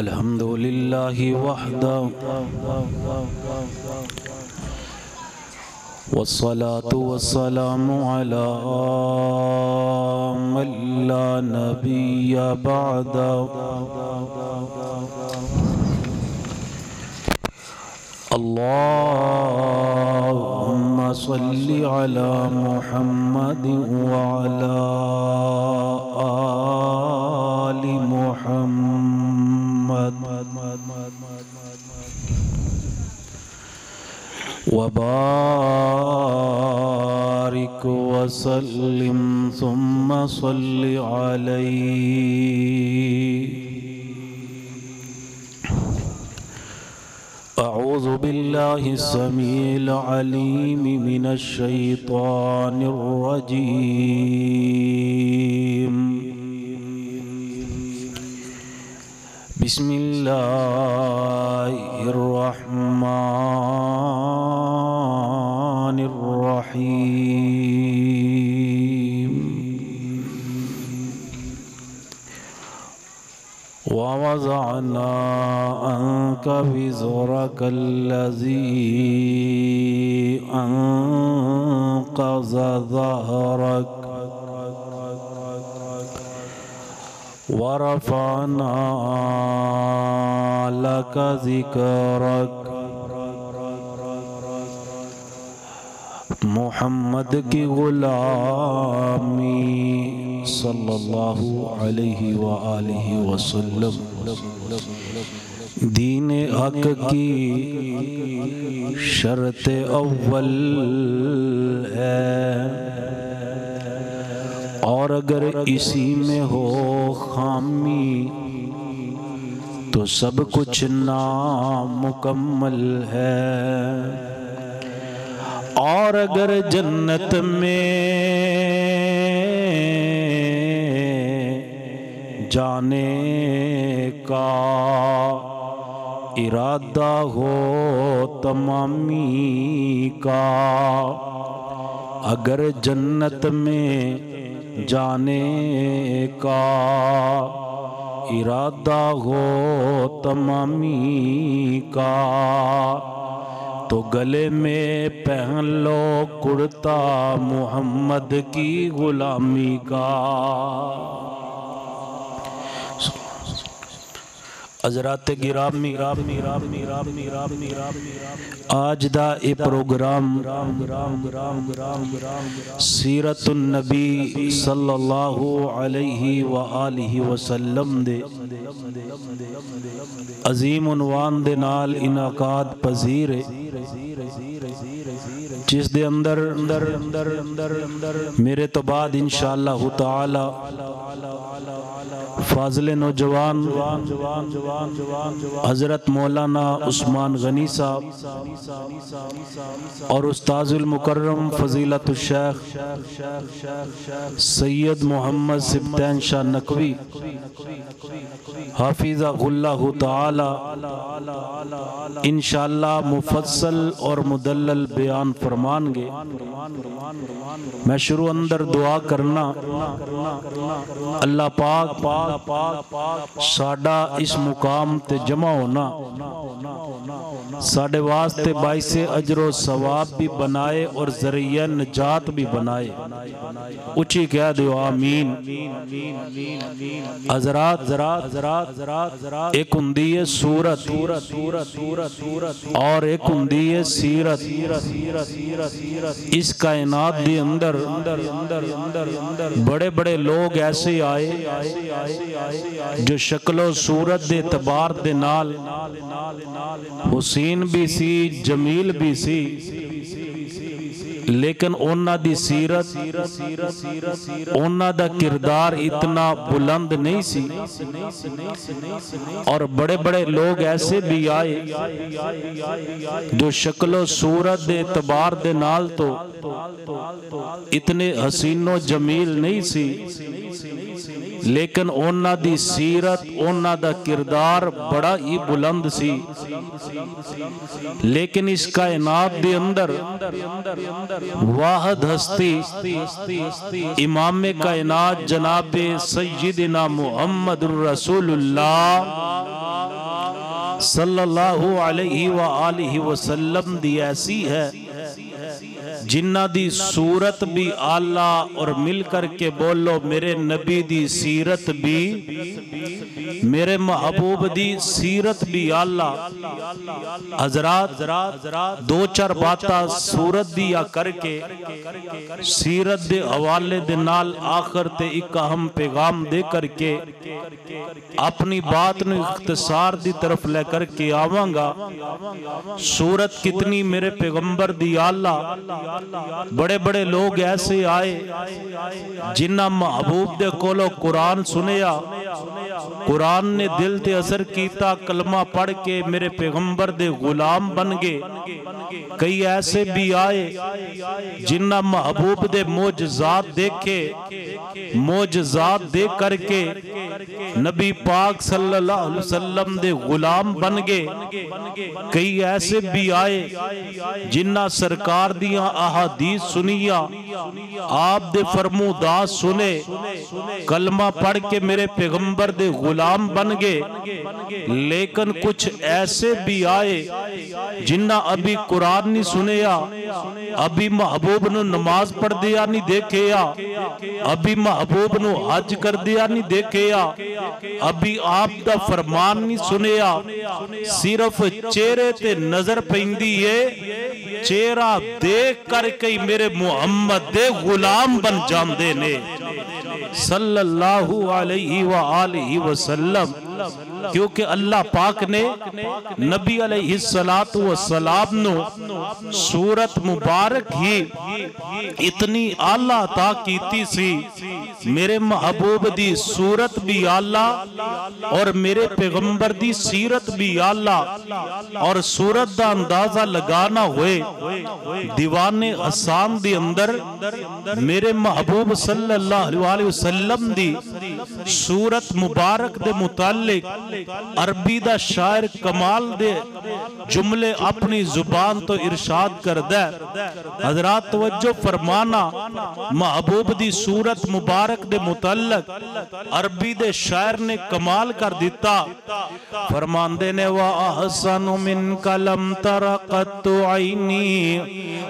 الحمد لله وحده والصلاة والسلام على من لا نبي بعده اللهم صل على محمد وعلى آل محمد وبارك وسلم ثم صل عليه. أعوذ بالله السميع العليم من الشيطان الرجيم. بسم الله الرحمن الرحيم. ووضعنا عنك وزرك الذي أنقض ظهرك ورفعنا لك ذكرك. محمد کی غلامی صلی اللہ علیہ وآلہ وسلم دین حق کی شرط اول ہے، اور اگر اسی میں ہو خامی تو سب کچھ نامکمل ہے. اور اگر جنت میں جانے کا ارادہ ہو تمامی کا، اگر جنت میں جانے کا ارادہ ہو تمامی کا، تو گلے میں پہن لو کرتا محمد کی غلامی کا. حضرات گرامی، آج دا اے پروگرام سیرت النبی صلی اللہ علیہ وآلہ وسلم دے عظیم عنوان دے نال انعقاد پذیر ہے، جس دے اندر میرے تو بعد انشاءاللہ تعالی فاضل نوجوان حضرت مولانا عثمان غنی صاحب اور استاذ المکرم فضیلت الشیخ سید محمد سبطین شاہ نقوی حافظہ اللہ تعالی انشاءاللہ مفصل اور مدلل بیان فرمان گے. میں شروع اندر دعا کرنا اللہ پاک ساڈا اس مقام تے جمع ہونا ساڈے واسطے باعث اجر و ثواب بھی بنائے اور ذریعہ نجات بھی بنائے. اچھی کہہ دیو آمین. حضرات ایک ہندی ہے سورت اور ایک ہندی ہے سیرت. اس کائنات دے اندر بڑے بڑے لوگ ایسے آئے جو شکل و صورت دے اعتبار دے نال حسین بھی سی جمیل بھی سی، لیکن اونا دی سیرت اونا دا کردار اتنا بلند نہیں سی. اور بڑے بڑے لوگ ایسے بھی آئے جو شکل و صورت دے اعتبار دے نال تو اتنے حسین و جمیل نہیں سی، لیکن اونا دی سیرت اونا دا کردار بڑا ہی بلند سی. لیکن اس کائنات دے اندر واحد ہستی امام کائنات جناب سیدنا محمد الرسول اللہ صلی اللہ علیہ وآلہ وسلم دی ایسی ہے جنہ دی صورت بھی آلہ، اور مل کر کے بولو میرے نبی دی سیرت بھی، میرے محبوب دی سیرت بھی آلہ۔ حضرات دو چار باتاں صورت دیا کر کے سیرت دے حوالے دے نال آخر تے ایک اہم پیغام دے کر کے اپنی بات نو اختصار دی طرف لے کر کے آواں گا۔ صورت کتنی میرے پیغمبر دی آلہ، بڑے بڑے لوگ ایسے آئے جنہ محبوب دے کولو قرآن سنیا، قرآن نے دل تے اثر کیتا، کلمہ پڑھ کے میرے پیغمبر دے غلام بن گئے۔ کئی ایسے بھی آئے جنہ محبوب دے معجزات دیکھے، معجزات دیکھ کر کے نبی پاک صلی اللہ علیہ وسلم دے غلام بن گئے۔ کئی ایسے بھی آئے جنہ سرکار دیاں احادیث سنیا، آپ دے فرمودات سنے، کلمہ پڑھ کے میرے پیغمبر دے غلام بن گئے۔ لیکن کچھ ایسے بھی آئے جنہ ابھی قرآن نہیں سنیا، ابھی محبوب نو نماز پڑھ دیا نہیں دیکھیا، ابھی محبوب نو حج کر دیا نہیں دیکھیا، ابھی آپ دا فرمان نہیں سنیا، صرف چہرے تے نظر پیندی ہے، چہرہ دیکھ کر کے میرے محمد دے غلام بن جاندے نے صلی اللہ علیہ وآلہ وسلم۔ کیونکہ اللہ پاک نے نبی علیہ السلام نو سورت مبارک ہی اتنی اعلیٰ عطا کیتی سی، میرے محبوب دی سورت بھی اعلیٰ اور میرے پیغمبر دی سیرت بھی اعلیٰ، اور سورت دا اندازہ لگانا ہوئے دیوان حسان دی اندر میرے محبوب صلی اللہ علیہ وسلم دی سورت مبارک دے متعلق عربی دا شاعر کمال دے جملے اپنی زبان تو ارشاد کردہ۔ حضرات توجہ فرمانا، محبوب دی سورت مبارک دے متعلق عربی دے شاعر نے کمال کر دیتا، فرماندے نے وَأَحْسَنُ مِنْكَ لَمْ تَرَ قَطُّ عَيْنِي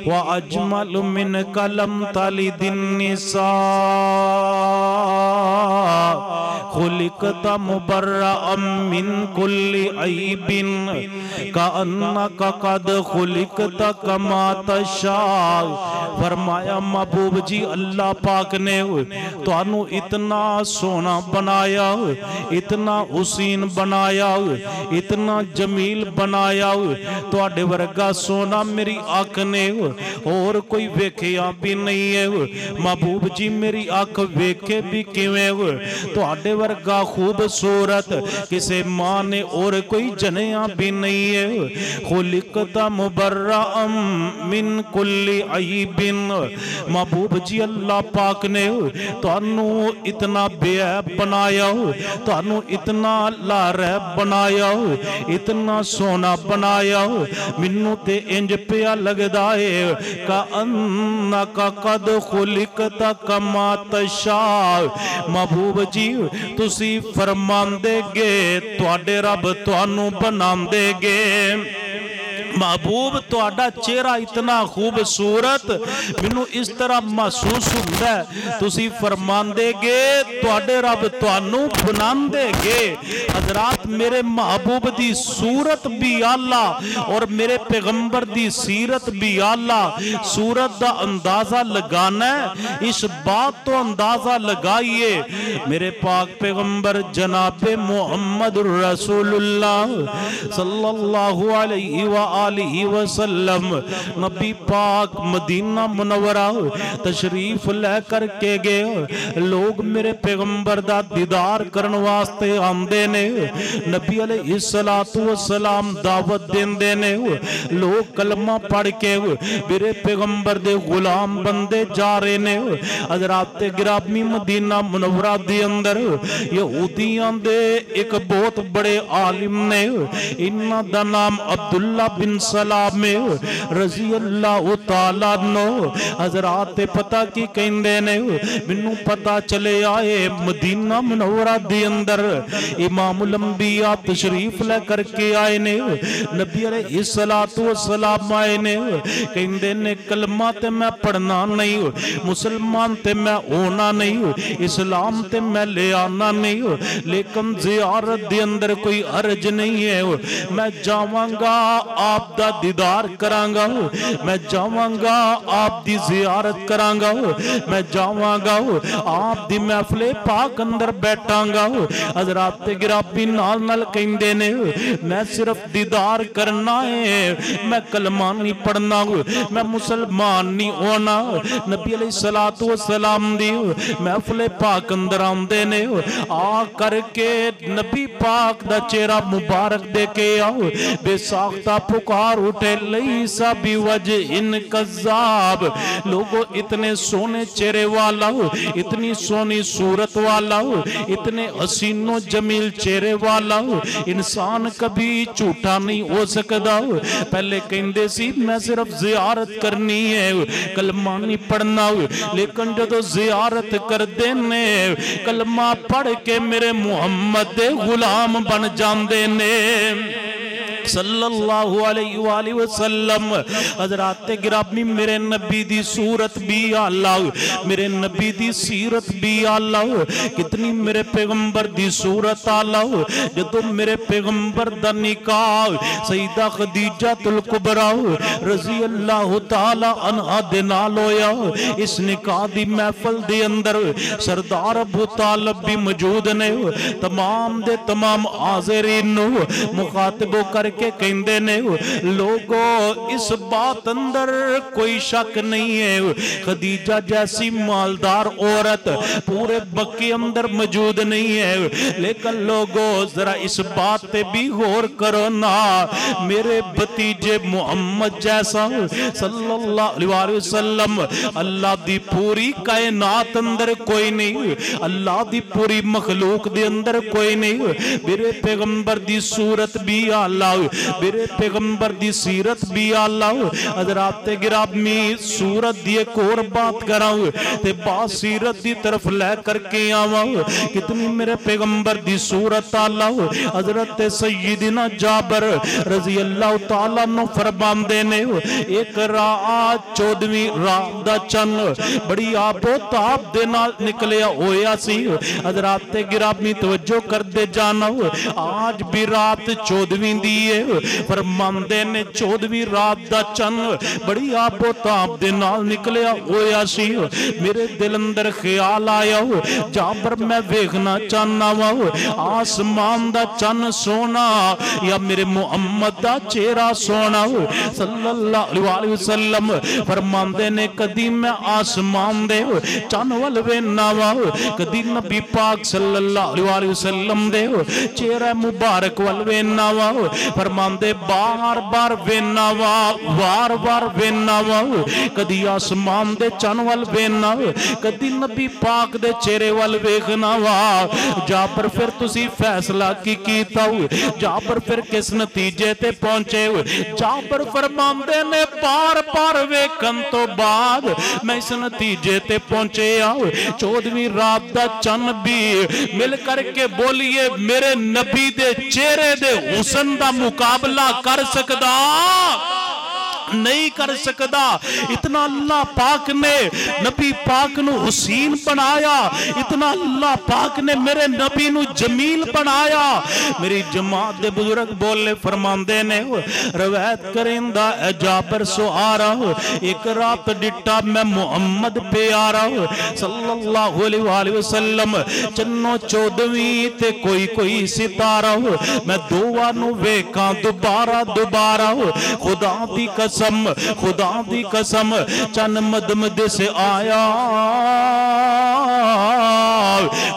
وَأَجْمَلُ مِنْكَ لَمْ تَلِدِ النِّسَاءُ خُلِقْتَ مُبَرَّأً مِّن كُلِّ عَيْبٍ كَأَنَّكَ قَدْ خُلِقْتَ كَمَا تَشَاءُ۔ فرمایا محبوب جی اللہ پاک نے تو انو اتنا سونا بنایا، اتنا حسین بنایا، اتنا جمیل بنایا، تو اڈے ورگا سونا میری آنکھ نے اور کوئی ویکھیا بھی نہیں ہے۔ محبوب جی میری آنکھ ویکھے بھی کیویں، تو اڈے ورگا خوبصورت کسے ماں نے اور کوئی جنیاں بھی نہیں ہے۔ خلقت مبرأ من کل عیب، محبوب جی اللہ پاک نے تو انو اتنا بے عیب بنایا، تو انو اتنا لاریب بنایا، اتنا سونا بنایا، منو تے انج پیا لگدا ہے کَأَنَّكَ قَدْ خُلِقْتَ كَمَا تَشَاءُ۔ محبوب جی تسی فرمان دے گے تو اڈے رب تو انو بنام دے گے۔ محبوب تو اڈا چہرہ اتنا خوبصورت منو اس طرح محسوس ہوتا ہے، تسی فرمان دے گے تو اڈے رب تو انو بنام دے گے۔ حضرات میرے محبوب دی صورت بھی اعلیٰ اور میرے پیغمبر دی سیرت بھی اعلیٰ۔ صورت دا اندازہ لگانا ہے، اس بات تو اندازہ لگائیے میرے پاک پیغمبر جناب محمد رسول اللہ صلی اللہ علیہ وآلہ وسلم نبی پاک مدینہ منورہ تشریف لے کر کے گئے، لوگ میرے پیغمبر دا دیدار کرن واسطے آمدے نے، نبی علیہ السلام دعوت دیندے نے، لوگ کلمہ پڑھ کے میرے پیغمبر دے غلام بندے جا رہے نے۔ حضرات گرامی مدینہ منورہ دی اندر یہودیاں دے ایک بہت بڑے عالم نے، انہاں دا نام عبداللہ بن بن سلام رضی اللہ تعالیٰ عنہ حضرات پتہ کی کہندے نے منوں پتہ چلے آئے مدینہ منورہ دے اندر امام الانبیاء تشریف لے کر کے آئے نے نبی علیہ السلام آئے نے کہندے نے کلمہ تے میں پڑھنا نہیں مسلمان تے میں ہونا نہیں اسلام تے میں لے آنا نہیں لیکن زیارت دے اندر کوئی عرض نہیں ہے میں جاواں گا آپ دا دیدار کراں گا میں جاواں گا آپ دی زیارت کراں گا میں جاواں گا آپ دی محفل پاک اندر بیٹھاں گا حضرات گرامی نال نال کہندے نے میں صرف دیدار کرنا ہے میں کلمہ نہیں پڑھنا میں مسلمان نہیں ہونا نبی علیہ السلام دی محفل پاک اندر آمدے نے آ کر کے نبی پاک دا چہرہ مبارک دے کے آؤ بے ساختہ پکار اٹھے لیسا بھی وجہ ان کذاب لوگوں اتنے سونے چہرے والا اتنی سونی صورت والا اتنے حسین و جمیل چہرے والا انسان کبھی جھوٹا نہیں ہو سکتا پہلے کہندے سی میں صرف زیارت کرنی ہے کلمہ نہیں پڑھنا لیکن جدو زیارت کر دینے کلمہ پڑھ کے میرے محمد غلام بن جاندے نے صلی اللہ علیہ وآلہ وسلم حضرات گرامی میرے نبی دی صورت بھی اللہ میرے نبی دی سیرت بھی اللہ کتنی میرے پیغمبر دی صورت اللہ جدو میرے پیغمبر دا نکاح سیدہ خدیجہ الکبریٰ رضی اللہ تعالی عنہ دے نال ہویا اس نکاح دی محفل دے اندر سردار ابو طالب بھی موجود نے تمام دے تمام حاضرین مخاطب کر کے کہندے نے لوگوں اس بات اندر کوئی شک نہیں ہے خدیجہ جیسی مالدار عورت پورے بکی اندر موجود نہیں ہے لیکن لوگوں ذرا اس بات پہ بھی غور کرو نا میرے بھتیجے محمد جیسا صلی اللہ علیہ وسلم اللہ دی پوری کائنات اندر کوئی نہیں اللہ دی پوری مخلوق دے اندر کوئی نہیں میرے پیغمبر دی صورت بھی اللہ میرے پیغمبر دی سیرت بھی اللہ حضرات گرامی صورت دی ایک اور بات کراؤں تے با سیرت دی طرف لے کر کے آواؤں کتنی میرے پیغمبر دی صورت اللہ حضرت سیدنا جابر رضی اللہ تعالیٰ نو فرمان دینے ایک رات 14ویں رات دا چن بڑی آب و تاب دے نال نکلیا ہویا سی حضرات گرامی توجہ کر دے جانا آج بھی رات 14ویں دیئے فرماندے نے 14ویں رات دا چن بڑی آب و تاب دے نال نکلیا ہویا سی میرے دل اندر خیال آیا جابر میں ویکھنا چاہنا آسمان دا چن سونا یا میرے محمد دا چہرہ سونا صلی اللہ علیہ وسلم فرماندے نے کدی میں آسمان دے چن والوینا کدی نبی پاک صلی اللہ علیہ وسلم دے چہرہ مبارک والوینا فرماندے بار بار وینا وار وار وینا کدی آسمان دے چن والوینا کدی نبی پاک دے چہرے والویخنا جابر پھر تسی فیصلہ کی کیتا جابر پھر کس نتیجے تے پہنچے جابر فرماندے نے بار بار ویکھن تو بعد میں اس نتیجے تے پہنچے 14ویں رات دا چن بھی مل کر کے بولیے میرے نبی دے چہرے دے حسن دا مقابلہ کر سکدا نہیں کر سکدا اتنا اللہ پاک نے نبی پاک نو حسین بنایا اتنا اللہ پاک نے میرے نبی نو جمیل بنایا میری جماعت دے بزرگ بولے فرماندے نے روایت کرندہ اے جابر سو آ رہا ایک رات ڈٹا میں محمد پہ آ رہا صلی اللہ علیہ وسلم چنو 14ویں تے کوئی ستارہ میں دعا نو ویکھاں دوبارہ خدا دی قسم چن مدمد سے آیا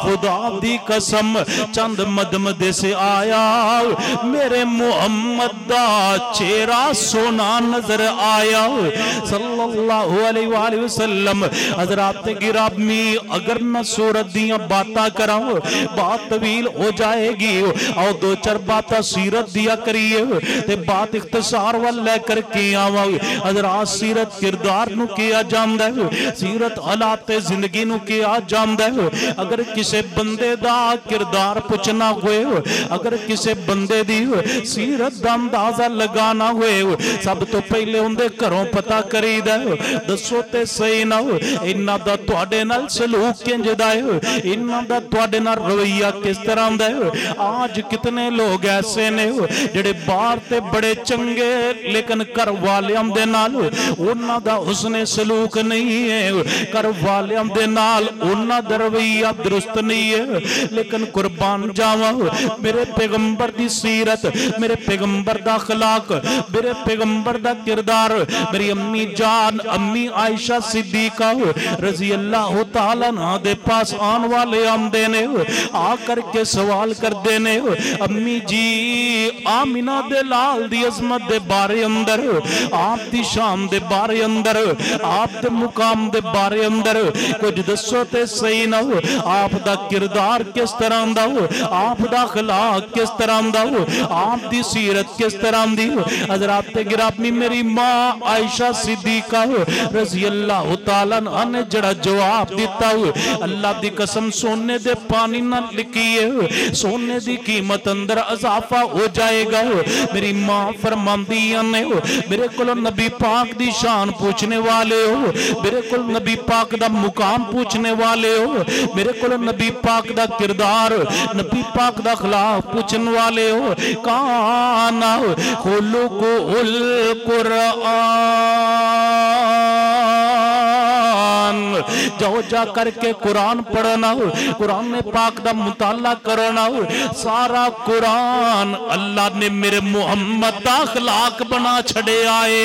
خدا دی قسم چند مدمدے سے آیا میرے محمد دا چہرہ سونا نظر آیا صلی اللہ علیہ وآلہ وسلم۔ حضرات گرامی اگر نہ سورت دیاں باتا کراؤ بات طویل ہو جائے گی اور دو چار باتا سیرت دیا کریے تے بات اختصار وال لے کر کے آواں۔ حضرات سیرت کردار نو کیا جاندہ ہے، سیرت حالات زندگی نو کیا جاندہ ہے۔ اگر کسے بندے دا کردار پوچھنا ہوئے، اگر کسے بندے دی سیرت دا اندازہ لگانا ہوئے، سب تو پہلے اندے کروں پتا کری دے دسو تے صحیح نہ انہاں دا تواڈے نال سلوک کنج دا ہے، انہاں دا تواڈے نال رویہ کس طرح دا ہے۔ آج کتنے لوگ ایسے نے جڑے باہر تے بڑے چنگے لیکن کر والیاں دے نال انہاں دا حسن سلوک نہیں ہے، کر والیاں دے نال انہاں دا رویہ درست نہیں ہے۔ لیکن قربان جاواں میرے پیغمبر دی سیرت، میرے پیغمبر دا اخلاق، میرے پیغمبر دا کردار، میری امی جان امی عائشہ صدیقہ رضی اللہ تعالیٰ عنہ دے پاس آن والے آمدے نے آ کر کے سوال کر دینے امی جی آمینہ دے لال دی عظمت دے بارے اندر، آپ دی شان دے بارے اندر، آپ دے مقام دے بارے اندر کچھ دسو تے صحیح نہ ہو، آپ دا کردار کس طرح دا ہو، آپ دا اخلاق کس طرح دا ہو، آپ دی سیرت کس طرح دی ہو۔ حضرات گرامی میری ماں عائشہ صدیقہ رضی اللہ تعالیٰ عنہ نے جڑا جواب دیتا ہو، اللہ دی قسم سونے دے پانی نہ لکھیے، سونے دی قیمت اندر اضافہ ہو جائے گا۔ میری ماں فرماندیاں نے میرے کل نبی پاک دی شان پوچھنے والے ہو، میرے کل نبی پاک دا مقام پوچھنے والے ہو، میرے کل نبی پاک دا کردار نبی پاک دا اخلاق پوچھنے والے ہو۔ کانا خلق القرآن، جاؤ جا کر کے قرآن پڑھنا ہو، قرآن پاک دا مطالعہ کرنا ہو۔ سارا قرآن اللہ نے میرے محمد دا اخلاق بنا چھڑے آئے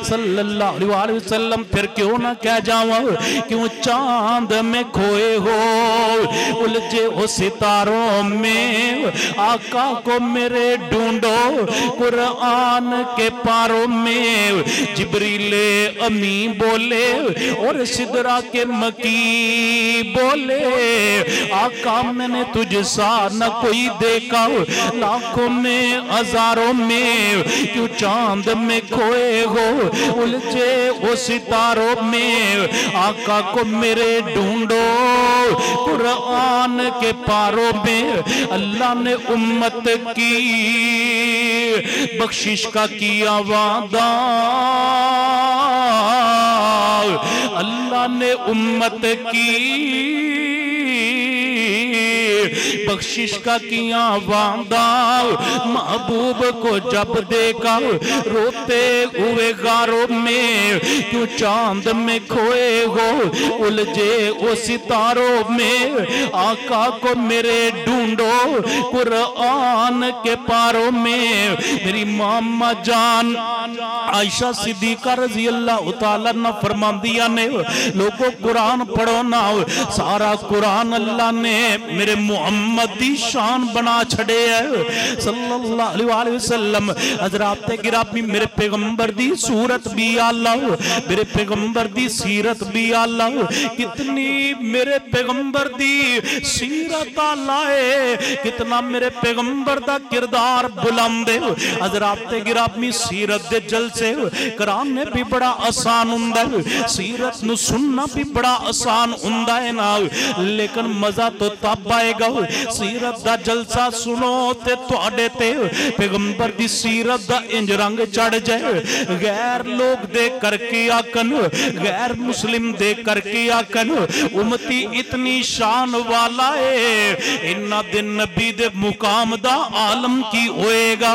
صلی اللہ علیہ وسلم۔ پھر کیوں نہ کہہ جاؤں کیوں چاند میں کھوئے ہو الجھے ہو ستاروں میں، آقا کو میرے ڈھونڈو قرآن کے پاروں میں۔ جبریل امی بولے اور سدرہ کے مکی بولے آقا میں نے تجھ سا نہ کوئی دیکھا لاکھوں میں ہزاروں میں، کیوں چاند میں کھوئے ہو الجھے ہو ستاروں میں، آقا کو میرے ڈھونڈو قرآن کے پاروں میں۔ اللہ نے امت کی بخشش کا کیا وعدہ، اللہ نے امت کی بخشش کا کیا وعدہ، محبوب کو جب دیکھا روتے ہوئے غاروں میں، کیوں چاند میں کھوئے ہو الجھے ہو ستاروں میں، آقا کو میرے ڈھونڈو قرآن کے پاروں میں۔ میری ماما جان عائشہ صدیقہ رضی اللہ تعالیٰ عنہ فرماندیاں نے لوگوں قرآن پڑھو نہ، سارا قرآن اللہ نے میرے محمد دی شان بنا چھڑے ہے صلی اللہ علیہ وسلم۔ حضرات گرامی میرے پیغمبر دی صورت بھی اللہ، میرے پیغمبر دی سیرت بھی اللہ، کتنی میرے پیغمبر دی سیرت اللہ ہے، کتنا میرے پیغمبر دا کردار بلند ہے۔ حضرات گرامی سیرت دے جلسے کرانے بھی بڑا آسان ہوندا ہے، سیرت نو سننا بھی بڑا آسان ہوندا ہے نا، لیکن مزہ تو تب آئے گا سیرت دا جلسہ سنو تے تواڈے تے پیغمبر دی سیرت دا انج رنگ چڑھ جائے، غیر لوگ دیکھ کر کے آکن، غیر مسلم دیکھ کر کے آکن امتی اتنی شان والا ہے، انہ دن نبی دے مقام دا عالم کی ہوئے گا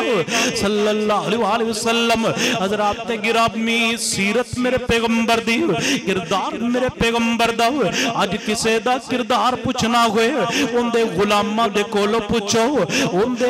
صلی اللہ علیہ وسلم۔ حضرات گرامی سیرت میرے پیغمبر دی، کردار میرے پیغمبر دا، آج کسے دا کردار پوچھنا ہوئے ان دے غلامہ دے کولو پوچھو، ان دے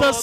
10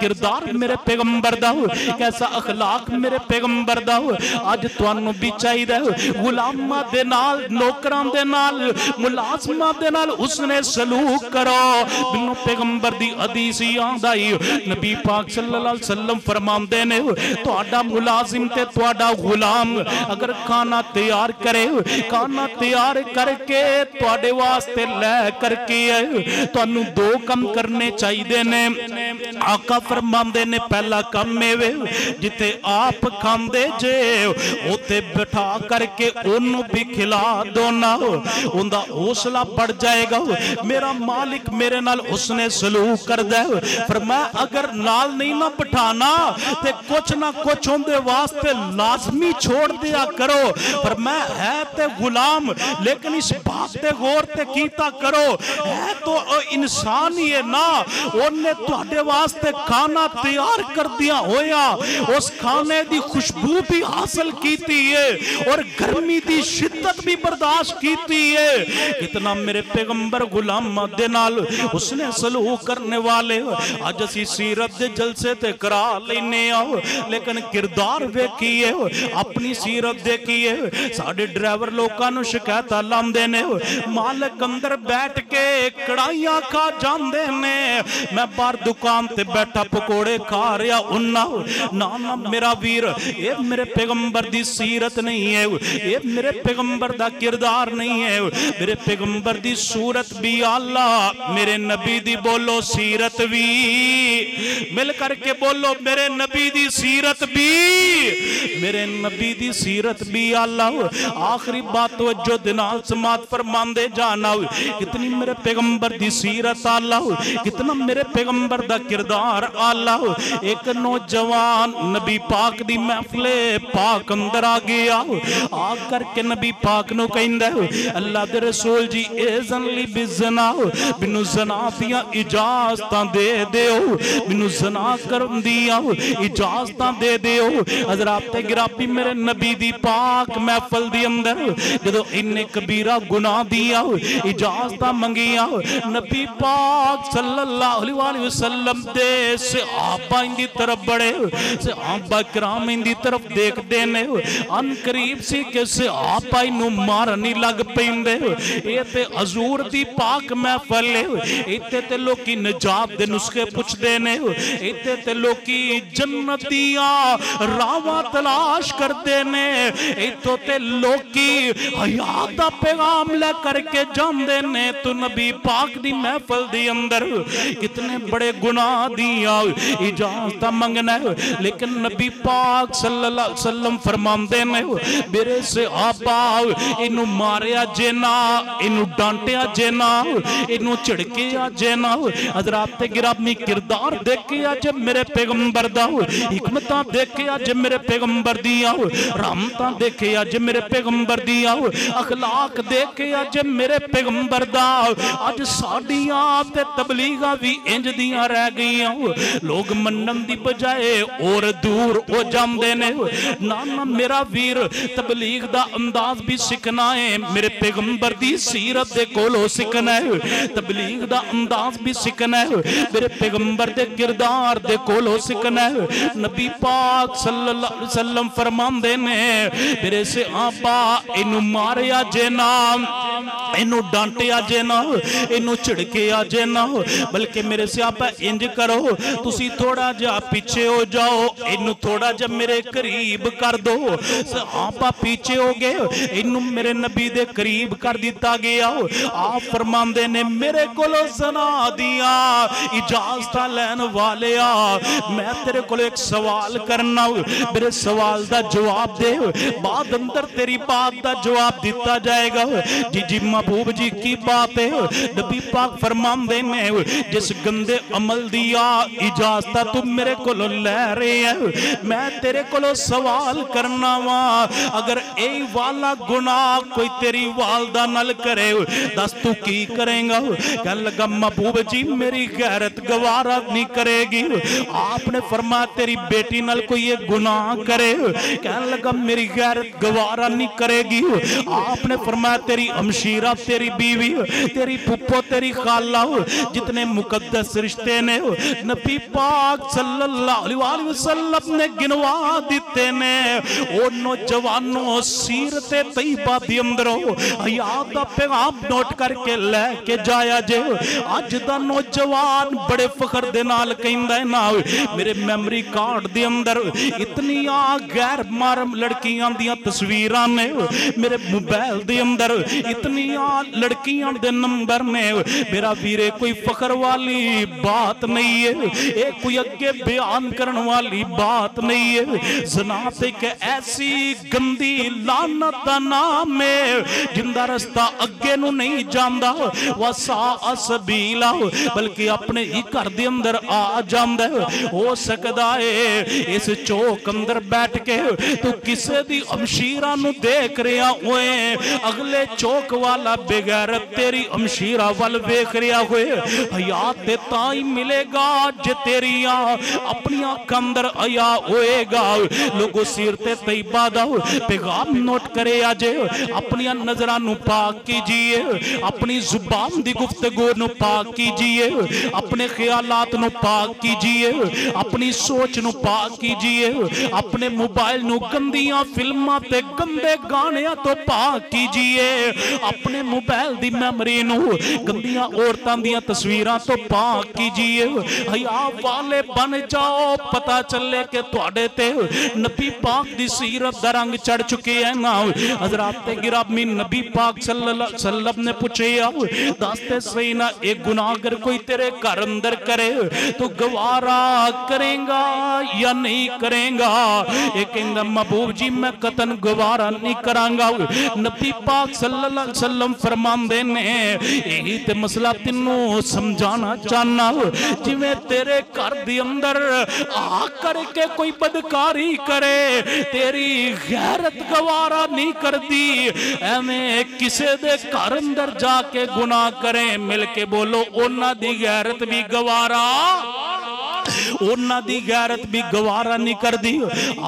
کردار میرے پیغمبر دا کیسا اخلاق میرے پیغمبر دا اج تانوں بھی چاہیے غلاماں دے نال نوکراں دے نال ملازماں دے نال حسن سلوک کرو بنو پیغمبر دی حدیث یاد آئی نبی پاک صلی اللہ علیہ وسلم فرماندے نے تہاڈا ملازم تے تہاڈا غلام اگر کھانا تیار کرے کھانا تیار کر کے تہاڈے واسطے لے کر کے تانوں دو کم کرنے چاہیے نے آقا فرماندے نے پہلا کم میں جتے آپ کھاندے جے اوتے بٹھا کر کے انہوں بھی کھلا دو نا اندہ حوصلہ بڑھ جائے گا میرا مالک میرے نال حسن سلوک کر دے فرمایا اگر نال نہیں نہ بٹھانا تے کچھ نہ کچھ ہوندے واسطے لازمی چھوڑ دیا کرو فرمایا ہے تے غلام لیکن اس بات تے غور تے کیتا کرو ہے تو انسان ہی ہے نا انہیں تہاڈے واسطے کھانا تیار کر دیا ہویا اس کھانے دی خوشبو بھی حاصل کیتی ہے اور گرمی دی شدت بھی برداشت کیتی ہے کتنا میرے پیغمبر غلام دے نال اس نے سلوک کرنے والے آج اسی سیرت دے جلسے تے کرا لینے آؤ لیکن کردار ویکھیے اپنی سیرت دیکھیے ساڑھے ڈرائیور لوکاں نو شکایت علام دینے مالک اندر بیٹھ کے کڑائیاں کھا جان دینے میں بار دکان تے بیٹھا پکوڑے کھا رہا انہا نانا میرا ویر یہ میرے پیغمبر دی سیرت نہیں ہے یہ میرے پیغمبر دا کردار نہیں ہے میرے پیغمبر دی صورت بھی اللہ میرے نبی دی بولو سیرت بھی مل کر کے بولو میرے نبی دی سیرت بھی میرے نبی دی سیرت بھی اللہ آخری بات توجہ دنال سماعت فرماندے جانا کتنی میرے پیغمبر دی سیرت اللہ کتنا میرے پیغمبر دا کردار اللہ ایک نوجوان نبی پاک دی محفل پاک اندر آ گیا آ کر کے نبی پاک نو کہندے اللہ دے رسول جی ایزن لی بزنا بنو زنا دیا اجازتاں دے دیو بنو زنا کرم دیا اجازتاں دے دیو حضرات گرامی میرے نبی دی پاک محفل دی اندر جدو انہیں کبیرہ گناہ دیا اجازتاں منگیا نبی پاک صلی اللہ علیہ وسلم دے صحابہ ان دی طرف بڑھے صحابہ کرام ان دی طرف دیکھ دینے ان قریب سی کہ صحابہ انہوں مارنی لگ پیندے یہ تے حضور دی پاک محفل ایتے تے لوگ کی نجات دے نسخے پچھ دینے ایتے تے لوگ کی جنتیاں راوہ تلاش کر دینے ایتو تے لوگ کی حیات دا پیغام لے کر کے جان دینے تو نبی پاک دی محفل دی اندر کتنے بڑے گناہ دیا اجازتہ منگنا ہے لیکن نبی پاک صلی اللہ علیہ وسلم فرمان دینے میرے سے آبا انہوں ماریا جینا انہوں ڈانٹیا جینا انہوں چڑکیا جینا حضرات گرامی کردار دیکھیا جب میرے پیغمبر دا حکمتاں دیکھیا جب میرے پیغمبر دیا رحمتاں دیکھیا جب میرے پیغمبر دیا اخلاق دیکھیا جب میرے پیغمبر دا آج ساڑیاں تے تبلیغہ بھی انج دیاں رہ گئیاں لوگ منن دی بجائے اور دور او جام دینے نانا میرا ویر تبلیغ دا انداز بھی سکھنا ہے میرے پیغمبر دی سیرت دے کولو سکھنا ہے تبلیغ دا انداز بھی سکھنا ہے میرے پیغمبر دے کردار دے کولو سکھنا ہے نبی پاک صلی اللہ علیہ وسلم فرمان دینے میرے سے آبا انہوں ماریا جینا انہوں ڈانٹیا جینا انہوں چڑکیا جینا بلکہ میرے سے آبا انج کرو تسی تھوڑا جا پیچھے ہو جاؤ انہوں تھوڑا جا میرے قریب کر دو آبا پیچھے ہو گئے انہوں میرے نبی دے قریب کر دیتا گیا آپ فرمان دینے میرے کولو زنا دیا اجازتہ لین والیا میں تیرے کولو ایک سوال کرنا میرے سوال دا جواب دے بعد اندر تیری بات دا جواب دیتا جائے گا جی جی محبوب جی کی بات ہے نبی پاک فرمان دینے جس گندے عمل دیا اجازتہ تم میرے کولو لے رہے ہیں میں تیرے کولو سوال کرنا وا اگر اے والا گناہ کوئی تیری والدہ نل کرے دس تو کی کریں گا کہنے لگا محبوب جی میری غیرت گوارا نہیں کرے گی آپ نے فرمایا تیری بیٹی نل کوئی یہ گناہ کرے کہنے لگا میری غیرت گوارا نہیں کرے گی آپ نے فرمایا تیری ہمشیرہ شیرہ تیری بیوی تیری پھپھو تیری خالہ جتنے مقدس رشتے نے نبی پاک صلی اللہ علیہ وسلم نے گنوا دیتے نے او نوجوانوں سیرت طیبہ دی اندروں حیات دا پیغام نوٹ کر کے لے کے جایا جے اج دا نوجوان بڑے فخر دے نال کہندا ہے نا میرے میموری کارڈ دے اندر اتنی غیر محرم لڑکیاں دیاں تصویراں نے میرے موبائل دے اندر اتنی لڑکیاں دے نمبر نے میرا ویرے کوئی فخر والی بات نہیں ہے اے کوئی اگے بیان کرن والی بات نہیں ہے زنا تے کہ ایسی گندی لعنت دا نام ہے جن دا رستہ اگے نو نہیں جاندا وسا سبیلا بلکہ اپنے ہی گھر دے اندر آ جاندا ہو سکدا ہے اس چوک اندر بیٹھ کے تو کسے دی ہمشیرہ نو دیکھ رہا ہوئے اگلے چوک والا بغیرت تیری ہمشیرہ وال ویکھ رہا ہوئے حیات تائی ملے گا جے تیری اپنی آنکھ اندر آیا ہوئے گا لوگو سیرت طیبہ دا پیغام نوٹ کرے آجے اپنی نظرانو پاک کیجئے اپنی زبان دی گفتگو نو پاک کیجئے اپنے خیالات نو پاک کیجئے اپنی سوچ نو پاک کیجئے اپنے موبائل نو گندیاں فلمہ تے گندے گانیاں تو پاک کیجئے اپنے موبائل دی میموری نو گندیاں عورتان دیاں تصویران تو پاک کیجئے حیا والے بن جاؤ پتہ چلے کہ تواڈے تے نبی پاک دی سیرت دا رنگ چڑھ چکے ہیں نا حضرات گرامی نبی پاک صلی اللہ علیہ وسلم نے پوچھے داستے سینا ایک گناہ اگر کوئی تیرے گھر اندر کرے تو گوارا کریں گا یا نہیں کریں گا ایک اندر محبوب جی میں قطن گوارا نہیں کرانگا نبی پاک صلی اللہ علیہ وسلم فرمان دینے یہی تے مسئلہ تنوں سمجھانا چاہنا جی میں تیرے گھر دی اندر آ کر کے کوئی بدکاری کرے تیری غیرت گوارا نہیں کر دی اے میں کسے دے گھر اندر جا کے گناہ کریں مل کے بولو اونا دی غیرت بھی گوارا اونا دی غیرت بھی گوارا نہیں کر دی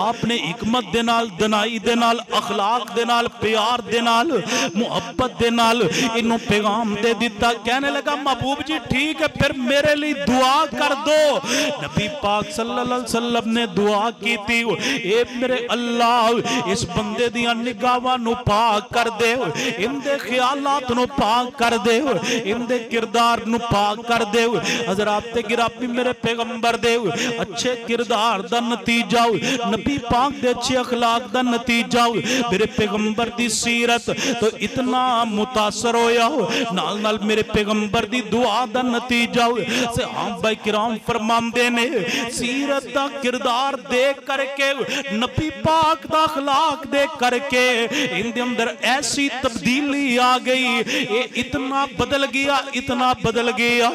آپ نے حکمت دے نال دنائی دے نال اخلاق دے نال پیار دے نال محبت دے نال انہوں پیغام دے دیتا کہنے لگا محبوب جی ٹھیک ہے پھر میرے لیے دعا کر دو نبی پاک صلی اللہ علیہ وسلم نے دعا کی تھی اے میرے اللہ اس بندے دیاں نگاہاں نو پاک کر دے ان دے خیالات نو پاک کر دے ان دے کردار نو پاک کر دے حضرات گرامی میرے پیغمبر دے اچھے کردار دا نتیجہ نبی پاک دے اچھے اخلاق دا نتیجہ میرے پیغمبر دی سیرت تو اتنا متاثر ہویا نال نال میرے پیغمبر دی دعا دا نتیجہ صحابہ کرام فرمان دینے سیرت دا کردار دیکھ کر کے نبی پاک دا اخلاق دیکھ کر کے ان دے اندر ایسی تبدیلی آ گئی اتنا بدل گیا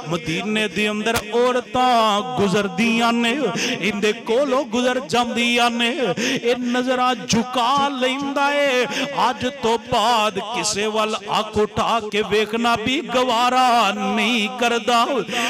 مدینے دے اندر عورتاں گزر دیاں نے ان دے کولو گزر جام دیاں نے ان نظرہ جھکا لیندہ ہے آج تو بعد کسے وال آنکھ اٹھا کے ویکھنا بھی گوارا نہیں کردہ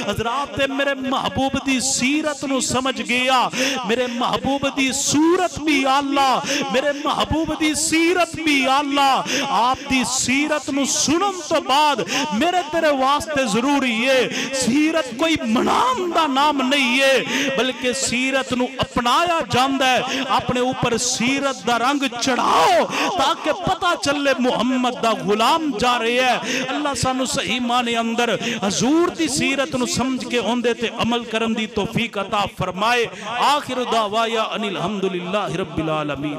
حضرات میرے محبوب دی سیرت نو سمجھ گیا میرے محبوب دی صورت بھی اللہ میرے محبوب دی سیرت بھی اللہ آپ دی سیرت نو سنن تو بعد میرے تیرے واسطے ضروری ہے سیرت کوئی منام دا نام نہیں ہے بلکہ سیرت نو اپنایا جاندہ ہے اپنے اوپر سیرت دا رنگ چڑھاؤ تاکہ پتہ چلے محمد دا غلام جا رہے ہیں اللہ سانو صحیح معنی اندر حضور دی سیرت نو سمجھ کے ہوندے تے عمل کرن دی توفیق عطا فرمائے آخر دعوایا ان الحمدللہ رب العالمین